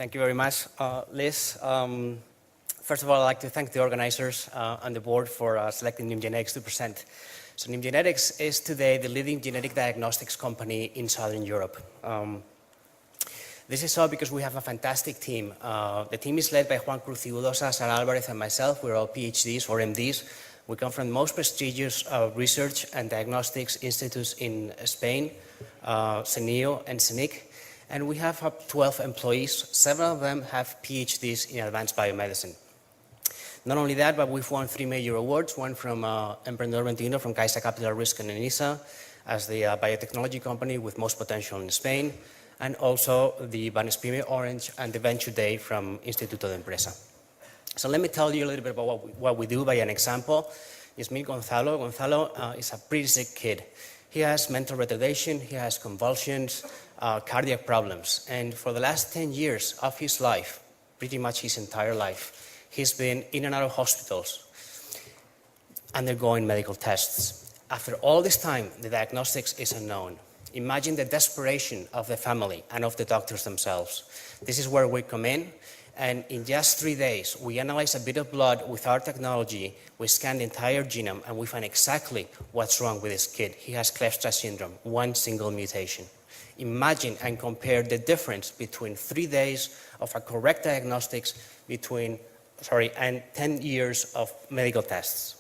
Thank you very much, Liz. First of all, I'd like to thank the organizers and the board for selecting Nim Genetics to present. So Nim Genetics is today the leading genetic diagnostics company in Southern Europe. This is so because we have a fantastic team. The team is led by Juan Cruz Ciudosa, Sara Alvarez, and myself. We're all PhDs or MDs. We come from the most prestigious research and diagnostics institutes in Spain, CENIO and CENIC. And we have 12 employees. 7 of them have PhDs in advanced biomedicine. Not only that, but we've won 3 major awards, one from Emprendedor 21 from Caixa Capital Risk and ENISA as the biotechnology company with most potential in Spain, and also the Banesprime Orange and the Venture Day from Instituto de Empresa. So let me tell you a little bit about what we do by an example. It's me, Gonzalo. Gonzalo is a pretty sick kid. He has mental retardation, he has convulsions, cardiac problems, and for the last 10 years of his life, pretty much his entire life, he's been in and out of hospitals, undergoing medical tests. After all this time, the diagnostics is unknown. Imagine the desperation of the family and of the doctors themselves. This is where we come in, and in just 3 days, we analyze a bit of blood with our technology, we scan the entire genome, and we find exactly what's wrong with this kid. He has Kleefstra syndrome, one single mutation. Imagine and compare the difference between 3 days of a correct diagnostics and 10 years of medical tests.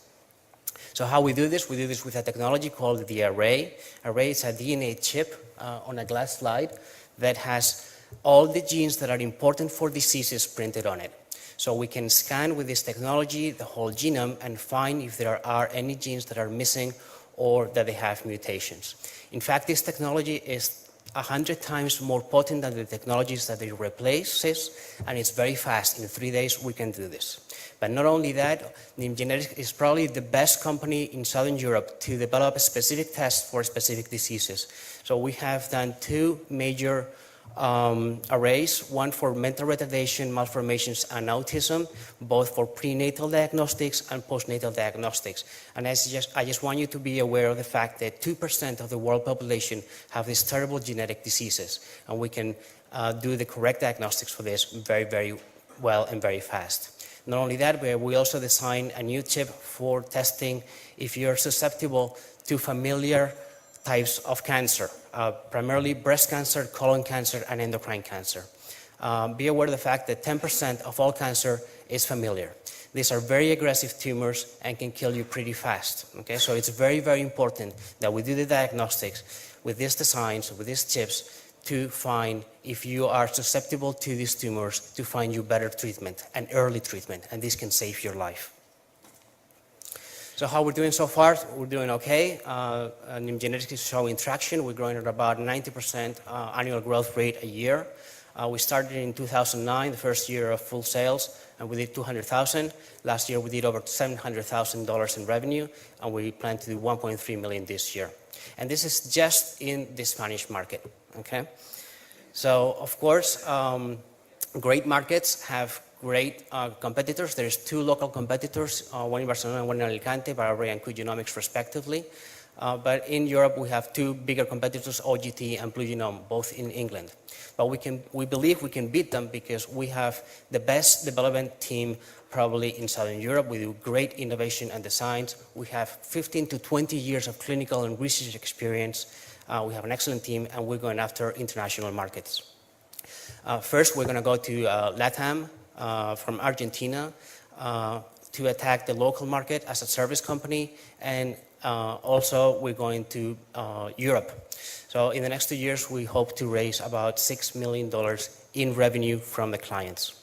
So how we do this with a technology called the array. Array is a DNA chip on a glass slide that has all the genes that are important for diseases printed on it. So we can scan with this technology the whole genome and find if there are any genes that are missing or that they have mutations. In fact, this technology is 100 times more potent than the technologies that it replaces, and it's very fast. In 3 days, we can do this. But not only that, Nim Genetics is probably the best company in Southern Europe to develop specific tests for specific diseases. So we have done 2 major arrays, one for mental retardation, malformations, and autism, both for prenatal diagnostics and postnatal diagnostics. And I just want you to be aware of the fact that 2% of the world population have these terrible genetic diseases, and we can do the correct diagnostics for this very, very well and very fast. Not only that, we also designed a new chip for testing if you're susceptible to familiar types of cancer, primarily breast cancer, colon cancer, and endocrine cancer. Be aware of the fact that 10% of all cancer is familiar. These are very aggressive tumors and can kill you pretty fast. Okay? So it's very, very important that we do the diagnostics with these designs, with these chips, to find if you are susceptible to these tumors, to find you better treatment and early treatment, and this can save your life. So how we're doing so far? We're doing okay. Nim Genetics is showing traction. We're growing at about 90% annual growth rate a year. We started in 2009, the first year of full sales, and we did 200,000. Last year we did over $700,000 in revenue, and we plan to do 1.3 million this year. And this is just in the Spanish market. Okay? So of course, great markets have great competitors. There's 2 local competitors, one in Barcelona and one in Alicante, Array and Q Genomics respectively. But in Europe, we have 2 bigger competitors, OGT and Blue Genome, both in England. But we believe we can beat them because we have the best development team probably in Southern Europe. We do great innovation and designs. We have 15 to 20 years of clinical and research experience. We have an excellent team, and we're going after international markets. First, we're going to go to LATAM, from Argentina, to attack the local market as a service company, and also we're going to Europe. So in the next 2 years, we hope to raise about $6 million in revenue from the clients.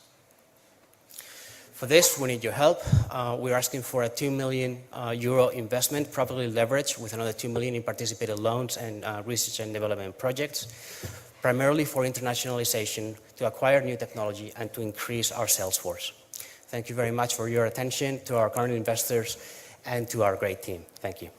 For this, we need your help. We're asking for a 2 million euro investment, properly leveraged with another 2 million in participated loans and research and development projects, primarily for internationalization, to acquire new technology, and to increase our sales force. Thank you very much for your attention, to our current investors, and to our great team. Thank you.